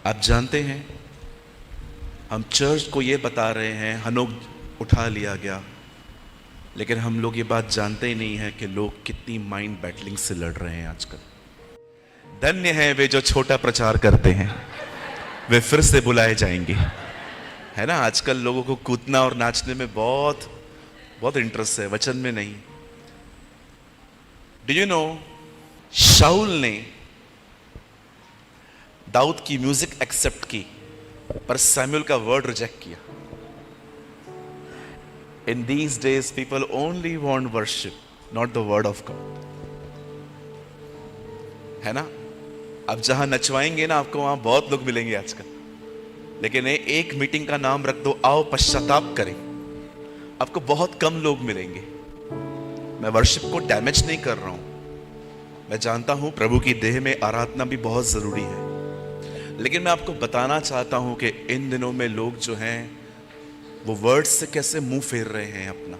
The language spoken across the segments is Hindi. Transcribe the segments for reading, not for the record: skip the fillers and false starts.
आप जानते हैं, हम चर्च को ये बता रहे हैं हनोक उठा लिया गया, लेकिन हम लोग ये बात जानते ही नहीं है कि लोग कितनी माइंड बैटलिंग से लड़ रहे हैं आजकल। धन्य है वे जो छोटा प्रचार करते हैं, वे फिर से बुलाए जाएंगे। है ना, आजकल लोगों को कूदना और नाचने में बहुत बहुत इंटरेस्ट है, वचन में नहीं। डू यू नो, शाऊल ने दाऊद की म्यूजिक एक्सेप्ट की, पर सैमुअल का वर्ड रिजेक्ट किया। In these days people only want worship, not the word of God. है ना, अब जहां नचवाएंगे ना, आपको वहां बहुत लोग मिलेंगे आजकल, लेकिन एक मीटिंग का नाम रख दो, आओ पश्चाताप करें, आपको बहुत कम लोग मिलेंगे। मैं वर्शिप को डैमेज नहीं कर रहा हूं, मैं जानता हूं प्रभु की देह में आराधना भी बहुत जरूरी है, लेकिन मैं आपको बताना चाहता हूं कि इन दिनों में लोग जो हैं वो वर्ड से कैसे मुंह फेर रहे हैं अपना।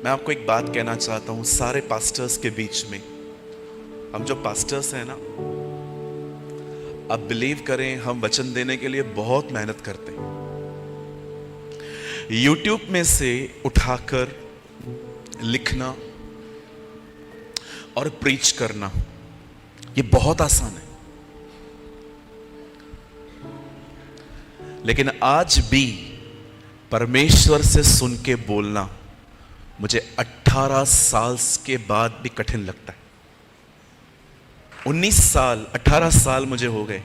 मैं आपको एक बात कहना चाहता हूं, सारे पास्टर्स के बीच में, हम जो पास्टर्स हैं ना, आप बिलीव करें, हम वचन देने के लिए बहुत मेहनत करते हैं। यूट्यूब में से उठाकर लिखना और प्रीच करना ये बहुत आसान है, लेकिन आज भी परमेश्वर से सुन के बोलना मुझे 18 साल के बाद भी कठिन लगता है। 19 साल 18 साल मुझे हो गए,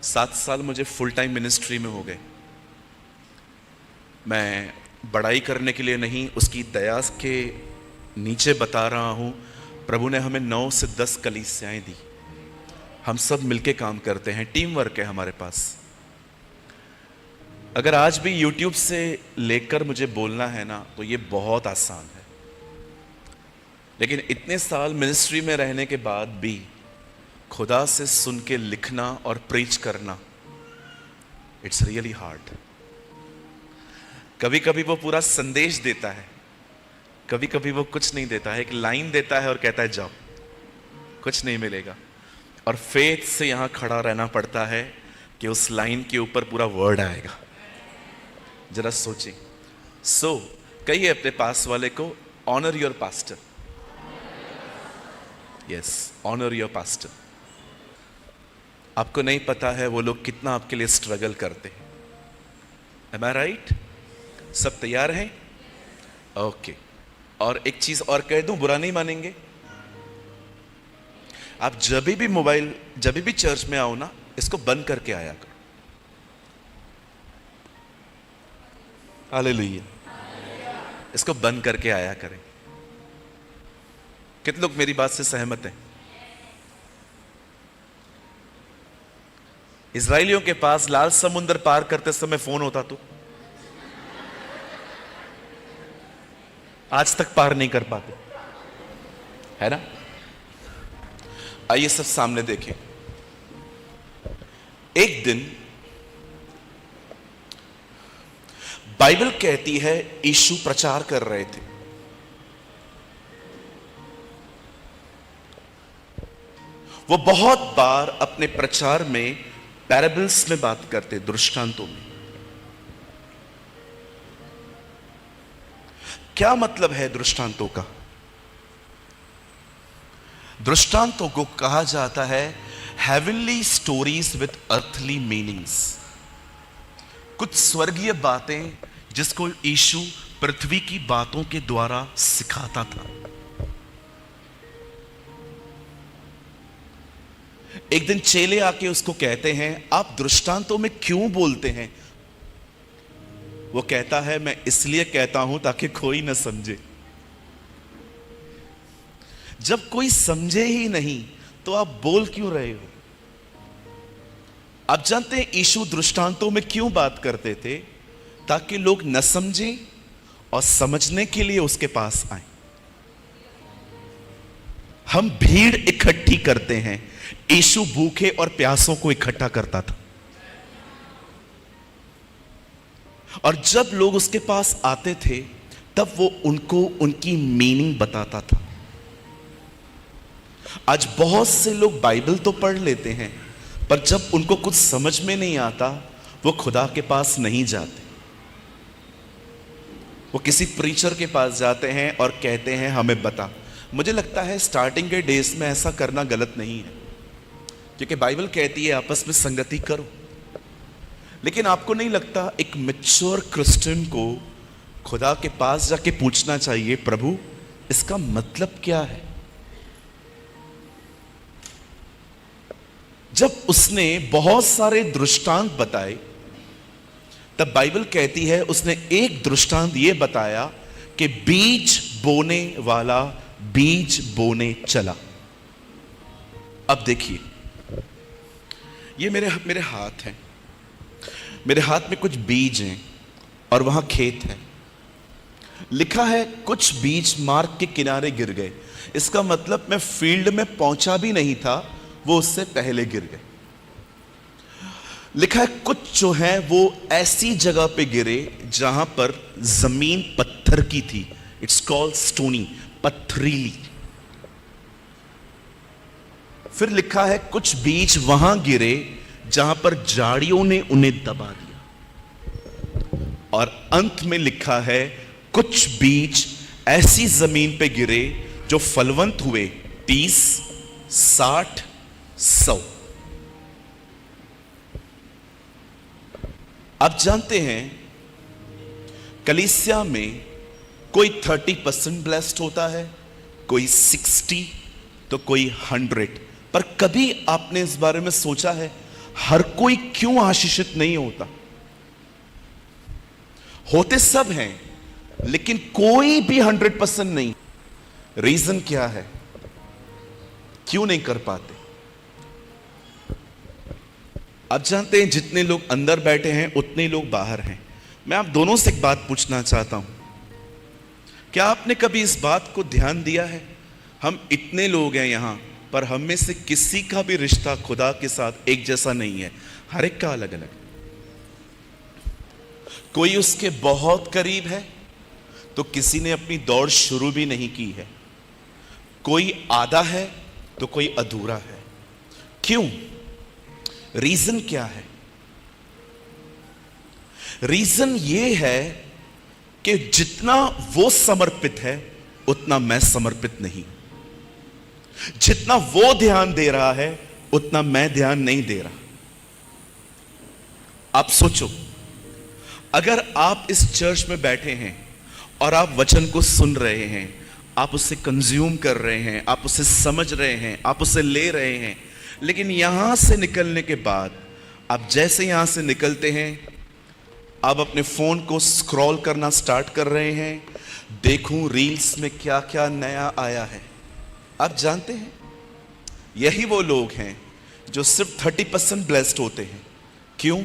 7 साल मुझे फुल टाइम मिनिस्ट्री में हो गए। मैं बड़ाई करने के लिए नहीं, उसकी दया के नीचे बता रहा हूं, प्रभु ने हमें 9 से 10 कलीसियाएं दी, हम सब मिलके काम करते हैं, टीम वर्क है हमारे पास। अगर आज भी YouTube से लेकर मुझे बोलना है ना, तो ये बहुत आसान है, लेकिन इतने साल मिनिस्ट्री में रहने के बाद भी खुदा से सुन के लिखना और प्रीच करना, इट्स रियली हार्ड। कभी कभी वो पूरा संदेश देता है, कभी कभी वो कुछ नहीं देता है, एक लाइन देता है और कहता है जाओ, कुछ नहीं मिलेगा, और फेथ से यहां खड़ा रहना पड़ता है कि उस लाइन के ऊपर पूरा वर्ड आएगा। जरा सोचिए। कहिए अपने पास वाले को, honour your pastor. Yes, honour your pastor. आपको नहीं पता है वो लोग कितना आपके लिए स्ट्रगल करते हैं। एम आई राइट? सब तैयार हैं? ओके। और एक चीज और कह दूं, बुरा नहीं मानेंगे, आप जब भी मोबाइल, जब भी चर्च में आओ ना, इसको बंद करके आया करो। हालेलुया। इसको बंद करके आया करें। कितने लोग मेरी बात से सहमत हैं? इजराइलियों के पास लाल समुद्र पार करते समय फोन होता तो आज तक पार नहीं कर पाते, है ना? आइए सब सामने देखें। एक दिन बाइबल कहती है यीशु प्रचार कर रहे थे। वो बहुत बार अपने प्रचार में पैराबल्स में बात करते, दृष्टांतों में। क्या मतलब है दृष्टांतों का? दृष्टांतों को कहा जाता है heavenly stories with earthly meanings. कुछ स्वर्गीय बातें जिसको यीशु पृथ्वी की बातों के द्वारा सिखाता था। एक दिन चेले आके उसको कहते हैं, आप दृष्टांतों में क्यों बोलते हैं? वो कहता है, मैं इसलिए कहता हूं ताकि कोई न समझे। जब कोई समझे ही नहीं तो आप बोल क्यों रहे हो? आप जानते हैं यीशु दृष्टांतों में क्यों बात करते थे? ताकि लोग न समझें और समझने के लिए उसके पास आए। हम भीड़ इकट्ठी करते हैं, यीशु भूखे और प्यासों को इकट्ठा करता था, और जब लोग उसके पास आते थे तब वो उनको उनकी मीनिंग बताता था। आज बहुत से लोग बाइबल तो पढ़ लेते हैं, पर जब उनको कुछ समझ में नहीं आता वो खुदा के पास नहीं जाते। वो किसी प्रीचर के पास जाते हैं और कहते हैं हमें बता। मुझे लगता है स्टार्टिंग के डेज में ऐसा करना गलत नहीं है, क्योंकि बाइबल कहती है आपस में संगति करो। लेकिन आपको नहीं लगता एक मैच्योर क्रिश्चियन को खुदा के पास जाके पूछना चाहिए, प्रभु इसका मतलब क्या है? जब उसने बहुत सारे दृष्टांत बताए, तब बाइबल कहती है उसने एक दृष्टांत यह बताया कि बीज बोने वाला बीज बोने चला। अब देखिए, ये मेरे हाथ हैं, मेरे हाथ में कुछ बीज हैं और वहां खेत है। लिखा है कुछ बीज मार्ग के किनारे गिर गए। इसका मतलब मैं फील्ड में पहुंचा भी नहीं था, वो उससे पहले गिर गए। लिखा है कुछ जो है वो ऐसी जगह पे गिरे जहां पर जमीन पत्थर की थी। इट्स कॉल्ड स्टोनी, पथरीली। फिर लिखा है कुछ बीज वहां गिरे जहां पर झाड़ियों ने उन्हें दबा दिया। और अंत में लिखा है कुछ बीज ऐसी जमीन पे गिरे जो फलवंत हुए 30, 60, 100। आप जानते हैं कलीसिया में कोई 30% ब्लेस्ड होता है, कोई 60, तो कोई 100। पर कभी आपने इस बारे में सोचा है हर कोई क्यों आशीषित नहीं होता? होते सब हैं, लेकिन कोई भी 100% नहीं। रीजन क्या है? क्यों नहीं कर पाते? आप जानते हैं जितने लोग अंदर बैठे हैं उतने लोग बाहर हैं। मैं आप दोनों से एक बात पूछना चाहता हूं, क्या आपने कभी इस बात को ध्यान दिया है? हम इतने लोग हैं यहां, पर हम में से किसी का भी रिश्ता खुदा के साथ एक जैसा नहीं है। हर एक का अलग अलग। कोई उसके बहुत करीब है तो किसी ने अपनी दौड़ शुरू भी नहीं की है। कोई आधा है तो कोई अधूरा है। क्यों? रीजन क्या है? रीजन ये है कि जितना वो समर्पित है उतना मैं समर्पित नहीं। जितना वो ध्यान दे रहा है उतना मैं ध्यान नहीं दे रहा। आप सोचो, अगर आप इस चर्च में बैठे हैं और आप वचन को सुन रहे हैं, आप उसे कंज्यूम कर रहे हैं, आप उसे समझ रहे हैं, आप उसे ले रहे हैं, लेकिन यहां से निकलने के बाद आप जैसे यहां से निकलते हैं, आप अपने फोन को स्क्रॉल करना स्टार्ट कर रहे हैं, देखूं रील्स में क्या क्या नया आया है। आप जानते हैं यही वो लोग हैं जो सिर्फ 30% ब्लेस्ड होते हैं। क्यों?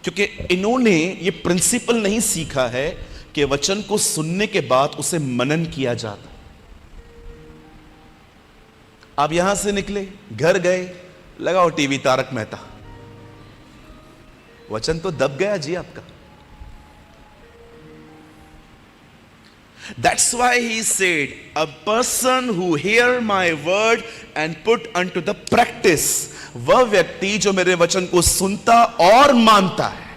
क्योंकि इन्होंने ये प्रिंसिपल नहीं सीखा है कि वचन को सुनने के बाद उसे मनन किया जाता है। आप यहां से निकले, घर गए, लगाओ टीवी तारक मेहता, वचन तो दब गया जी आपका। That's why he said, a person who hear my word and put unto the practice, वह व्यक्ति जो मेरे वचन को सुनता और मानता है,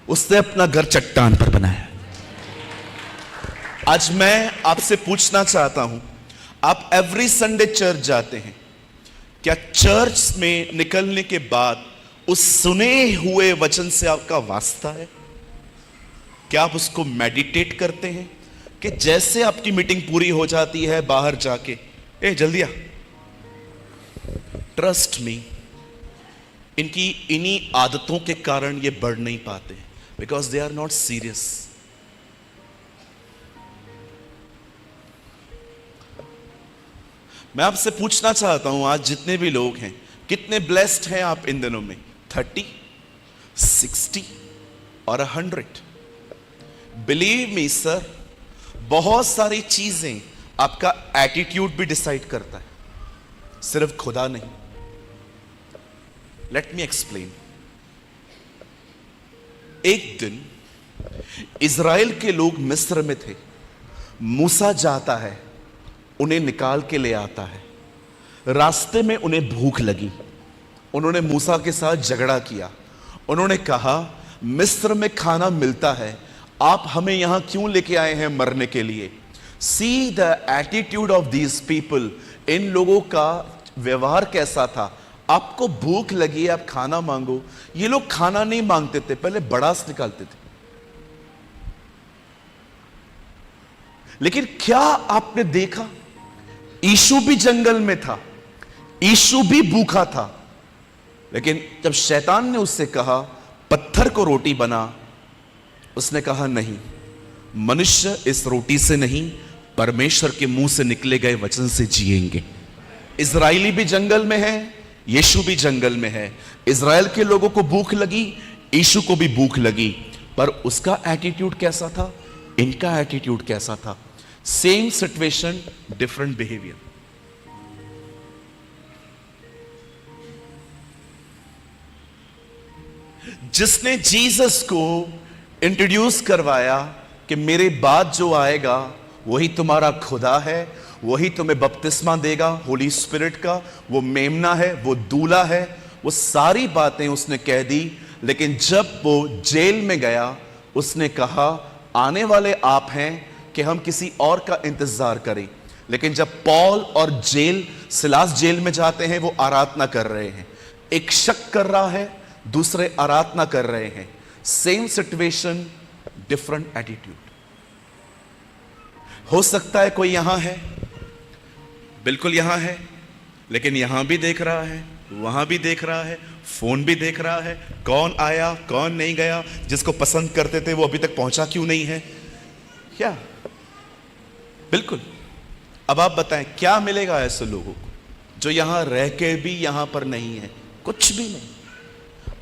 उसने अपना घर चट्टान पर बनाया। आज मैं आपसे पूछना चाहता हूं, आप एवरी संडे चर्च जाते हैं, क्या चर्च में निकलने के बाद उस सुने हुए वचन से आपका वास्ता है? क्या आप उसको मेडिटेट करते हैं? कि जैसे आपकी मीटिंग पूरी हो जाती है बाहर जाके, ए जल्दी आ। ट्रस्ट मी, इनकी इन्हीं आदतों के कारण ये बढ़ नहीं पाते, because they are not serious. मैं आपसे पूछना चाहता हूं, आज जितने भी लोग हैं, कितने ब्लेस्ड हैं आप इन दिनों में? 30, 60 और 100? बिलीव मी सर, बहुत सारी चीजें आपका एटीट्यूड भी डिसाइड करता है, सिर्फ खुदा नहीं। Let me explain. एक दिन इज़राइल के लोग मिस्र में थे। मूसा जाता है, उन्हें निकाल के ले आता है। रास्ते में उन्हें भूख लगी, उन्होंने मूसा के साथ झगड़ा किया, उन्होंने कहा मिस्र में खाना मिलता है, आप हमें यहां क्यों लेके आए हैं मरने के लिए। See the attitude of these people, इन लोगों का व्यवहार कैसा था। आपको भूख लगी है, आप खाना मांगो। ये लोग खाना नहीं मांगते थे, पहले बड़ास निकालते थे। लेकिन क्या आपने देखा, यीशु भी जंगल में था, यीशु भी भूखा था, लेकिन जब शैतान ने उससे कहा पत्थर को रोटी बना, उसने कहा नहीं, मनुष्य इस रोटी से नहीं, परमेश्वर के मुंह से निकले गए वचन से जिएंगे। इजराइली भी जंगल में है, यीशु भी जंगल में है। इजराइल के लोगों को भूख लगी, यीशु को भी भूख लगी, पर उसका एटीट्यूड कैसा था, इनका एटीट्यूड कैसा था। Same situation, different behaviour. जिसने जीसस को इंट्रोड्यूस करवाया कि मेरे बाद जो आएगा वही तुम्हारा खुदा है, वही तुम्हें बपतिस्मा देगा होली स्पिरिट का, वो मेमना है, वो दूल्हा है, वो सारी बातें उसने कह दी। लेकिन जब वो जेल में गया, उसने कहा आने वाले आप हैं कि हम किसी और का इंतजार करें। लेकिन जब पॉल और सिलास जेल में जाते हैं, वो आराधना कर रहे हैं, एक शक कर रहा है, दूसरे आराधना कर रहे हैं। Same situation, different attitude. हो सकता है कोई यहां है, बिल्कुल यहां है, लेकिन यहां भी देख रहा है, वहां भी देख रहा है, फोन भी देख रहा है, कौन आया कौन नहीं गया, जिसको पसंद करते थे वो अभी तक पहुंचा क्यों नहीं है। क्या बिल्कुल। अब आप बताएं क्या मिलेगा ऐसे लोगों को जो यहां रह के भी यहां पर नहीं है? कुछ भी नहीं।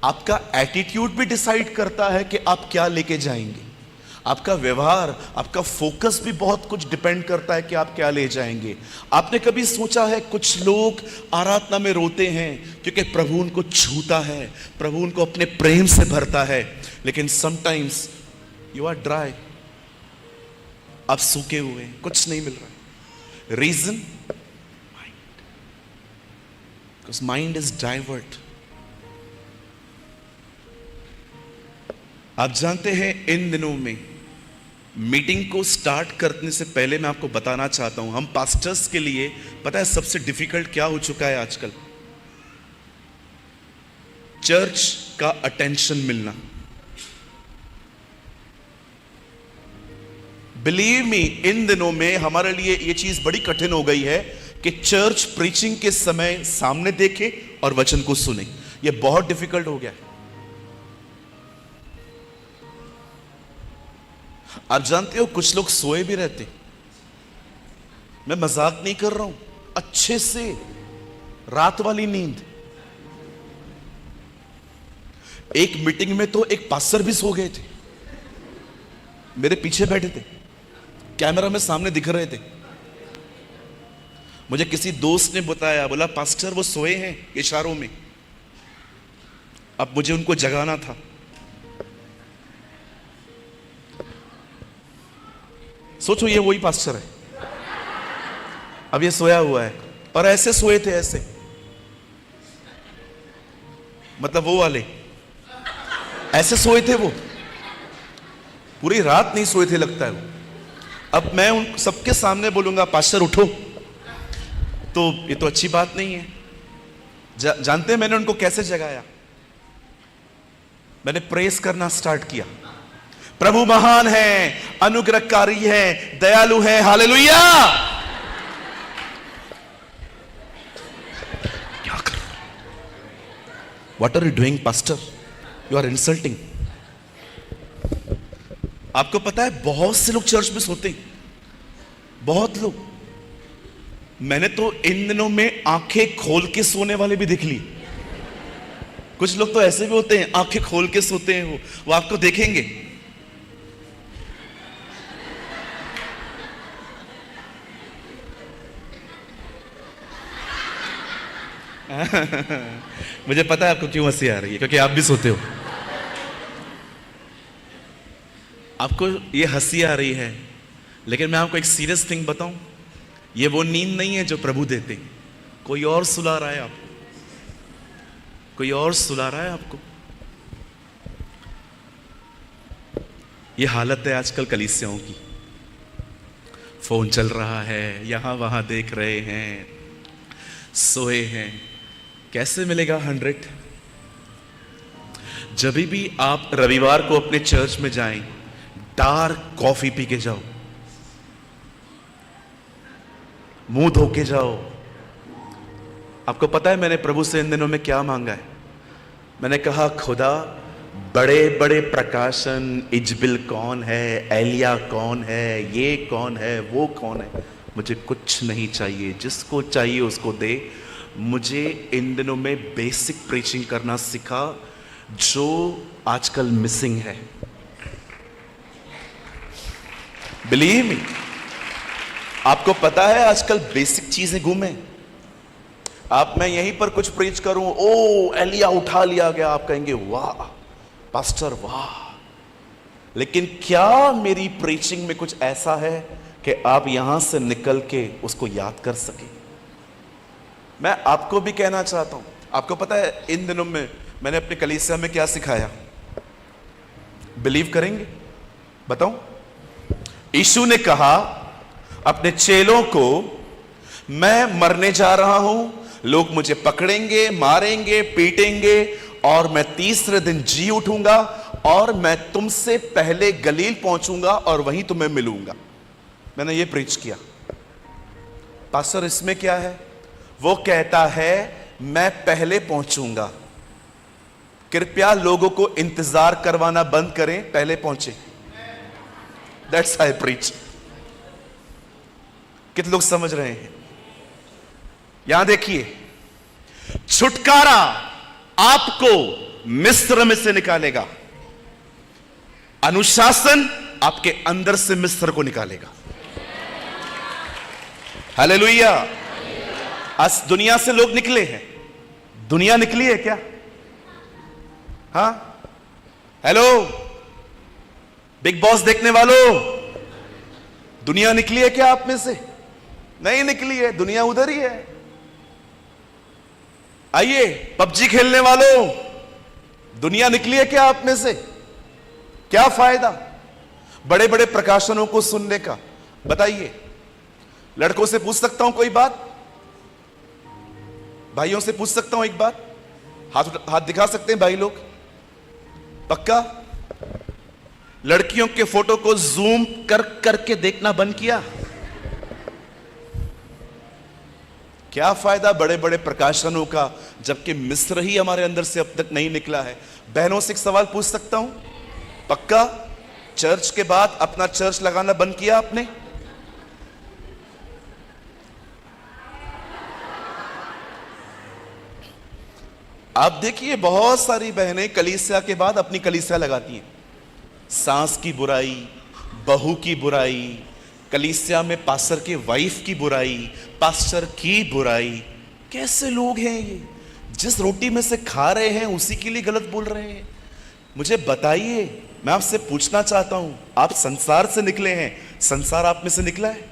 आपका एटीट्यूड भी डिसाइड करता है कि आप क्या लेके जाएंगे। आपका व्यवहार, आपका फोकस भी बहुत कुछ डिपेंड करता है कि आप क्या ले जाएंगे। आपने कभी सोचा है, कुछ लोग आराधना में रोते हैं क्योंकि प्रभु उनको छूता है, प्रभु उनको अपने प्रेम से भरता है, लेकिन समटाइम्स यू आर ड्राई, आप सूखे हुए हैं, कुछ नहीं मिल रहा है। Reason, because mind is divert. आप जानते हैं, इन दिनों में मीटिंग को स्टार्ट करने से पहले मैं आपको बताना चाहता हूं, हम पास्टर्स के लिए पता है सबसे डिफिकल्ट क्या हो चुका है आजकल? चर्च का अटेंशन मिलना। बिलीव मी, इन दिनों में हमारे लिए यह चीज बड़ी कठिन हो गई है कि चर्च प्रीचिंग के समय सामने देखे और वचन को सुने। यह बहुत डिफिकल्ट हो गया है। आप जानते हो कुछ लोग सोए भी रहते, मैं मजाक नहीं कर रहा हूं, अच्छे से रात वाली नींद। एक मीटिंग में तो एक पास्टर भी सो गए थे, मेरे पीछे बैठे थे, कैमरा में सामने दिख रहे थे। मुझे किसी दोस्त ने बताया, बोला पास्टर वो सोए हैं इशारों में, अब मुझे उनको जगाना था। सोचो ये वही पास्टर है, अब ये सोया हुआ है, और ऐसे सोए थे, ऐसे मतलब वो वाले ऐसे सोए थे, वो पूरी रात नहीं सोए थे लगता है वो। अब मैं उन सबके सामने बोलूंगा पास्टर उठो, तो ये तो अच्छी बात नहीं है। जानते हैं मैंने उनको कैसे जगाया? मैंने प्रेस करना स्टार्ट किया, प्रभु महान है, अनुग्रहकारी है, दयालु है, हालेलुया। क्या कर, what are you doing pastor? You are insulting. आपको पता है बहुत से लोग चर्च में सोते हैं, बहुत लोग। मैंने तो इन दिनों में आंखें खोल के सोने वाले भी देख ली। कुछ लोग तो ऐसे भी होते हैं, आंखें खोल के सोते हैं, वो आपको देखेंगे। मुझे पता है आपको क्यों हंसी आ रही है, क्योंकि आप भी सोते हो। आपको ये हंसी आ रही है, लेकिन मैं आपको एक सीरियस थिंग बताऊं, ये वो नींद नहीं है जो प्रभु देते हैं। कोई और सुला रहा है आपको, कोई और सुला रहा है आपको। ये हालत है आजकल कलीसियाओं की। फोन चल रहा है, यहां वहां देख रहे हैं, सोए हैं। कैसे मिलेगा 100? जब भी आप रविवार को अपने चर्च में जाएं, डार्क कॉफी पी के जाओ, मुंह धो के जाओ। आपको पता है मैंने प्रभु से इन दिनों में क्या मांगा है? मैंने कहा, खुदा बड़े बड़े प्रकाशन, इजबिल कौन है, एलिया कौन है, ये कौन है, वो कौन है, मुझे कुछ नहीं चाहिए, जिसको चाहिए उसको दे। मुझे इन दिनों में बेसिक प्रीचिंग करना सिखा, जो आजकल मिसिंग है। बिलीव मी, आपको पता है आजकल बेसिक चीजें गुम है। आप मैं यहीं पर कुछ प्रीच करूं, ओ एलिया उठा लिया गया, आप कहेंगे वाह पास्टर वाह, लेकिन क्या मेरी प्रीचिंग में कुछ ऐसा है कि आप यहां से निकल के उसको याद कर सके? मैं आपको भी कहना चाहता हूं, आपको पता है इन दिनों में मैंने अपने कलीसिया में क्या सिखाया? बिलीव करेंगे? बताऊं? यीशु ने कहा अपने चेलों को, मैं मरने जा रहा हूं, लोग मुझे पकड़ेंगे, मारेंगे, पीटेंगे, और मैं तीसरे दिन जी उठूंगा और मैं तुमसे पहले गलील पहुंचूंगा और वहीं तुम्हें मिलूंगा। मैंने ये प्रीच किया। पास्टर इसमें क्या है? वो कहता है मैं पहले पहुंचूंगा। कृपया लोगों को इंतजार करवाना बंद करें, पहले पहुंचे। That's I preach. कितने लोग समझ रहे हैं? यहां देखिए, छुटकारा आपको मिस्र में से निकालेगा, अनुशासन आपके अंदर से मिस्र को निकालेगा। हालेलुया। आज दुनिया से लोग निकले हैं। दुनिया निकली है क्या? हाँ, हेलो बिग बॉस देखने वालों, दुनिया निकली है क्या आप में से? नहीं निकली है, दुनिया उधर ही है। आइए पबजी खेलने वालों, दुनिया निकली है क्या आप में से? क्या फायदा बड़े बड़े प्रकाशनों को सुनने का? बताइए। लड़कों से पूछ सकता हूं कोई बात? भाइयों से पूछ सकता हूं एक बात? हाथ दिखा सकते हैं भाई लोग? पक्का? लड़कियों के फोटो को जूम कर करके देखना बंद किया? क्या फायदा बड़े बड़े प्रकाशनों का, जबकि मिस्र ही हमारे अंदर से अब तक नहीं निकला है। बहनों से एक सवाल पूछ सकता हूं? पक्का? चर्च के बाद अपना चर्च लगाना बंद किया आपने? आप देखिए, बहुत सारी बहनें कलीसिया के बाद अपनी कलीसिया लगाती हैं। सास की बुराई, बहू की बुराई, कलीसिया में पास्टर के वाइफ की बुराई, पास्टर की बुराई। कैसे लोग हैं ये? जिस रोटी में से खा रहे हैं उसी के लिए गलत बोल रहे हैं। मुझे बताइए, मैं आपसे पूछना चाहता हूं, आप संसार से निकले हैं, संसार आप में से निकला है?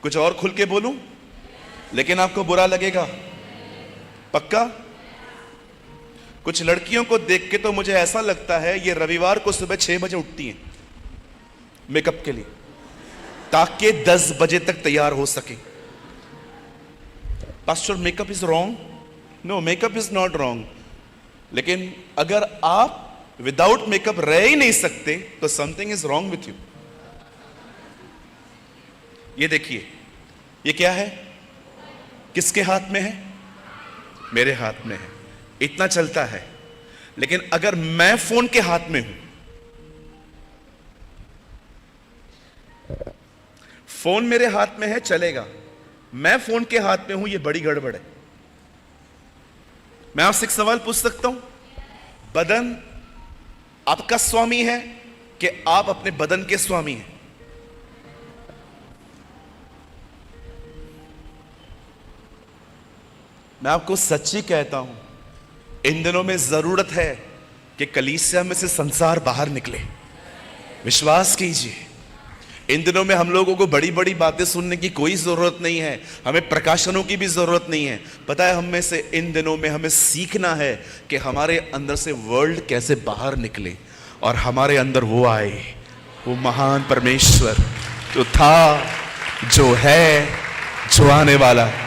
कुछ और खुल के बोलूं लेकिन आपको बुरा लगेगा? पक्का? कुछ लड़कियों को देख के तो मुझे ऐसा लगता है ये रविवार को सुबह 6 बजे उठती हैं मेकअप के लिए, ताकि 10 बजे तक तैयार हो सके। Pastor makeup is wrong? No, makeup is not wrong, लेकिन अगर आप विदाउट मेकअप रह ही नहीं सकते तो something is wrong with you. ये देखिए, ये क्या है? किसके हाथ में है? मेरे हाथ में है। इतना चलता है, लेकिन अगर मैं फोन के हाथ में हूं, फोन मेरे हाथ में है चलेगा, मैं फोन के हाथ में हूं, ये बड़ी गड़बड़ है। मैं आपसे एक सवाल पूछ सकता हूं? बदन आपका स्वामी है कि आप अपने बदन के स्वामी हैं? मैं आपको सच्ची कहता हूं, इन दिनों में जरूरत है कि कलीसिया में से संसार बाहर निकले। विश्वास कीजिए, इन दिनों में हम लोगों को बड़ी बड़ी बातें सुनने की कोई ज़रूरत नहीं है, हमें प्रकाशनों की भी ज़रूरत नहीं है। पता है, हम में से इन दिनों में हमें सीखना है कि हमारे अंदर से वर्ल्ड कैसे बाहर निकले और हमारे अंदर वो आए, वो महान परमेश्वर जो था, जो है, जो आने वाला है।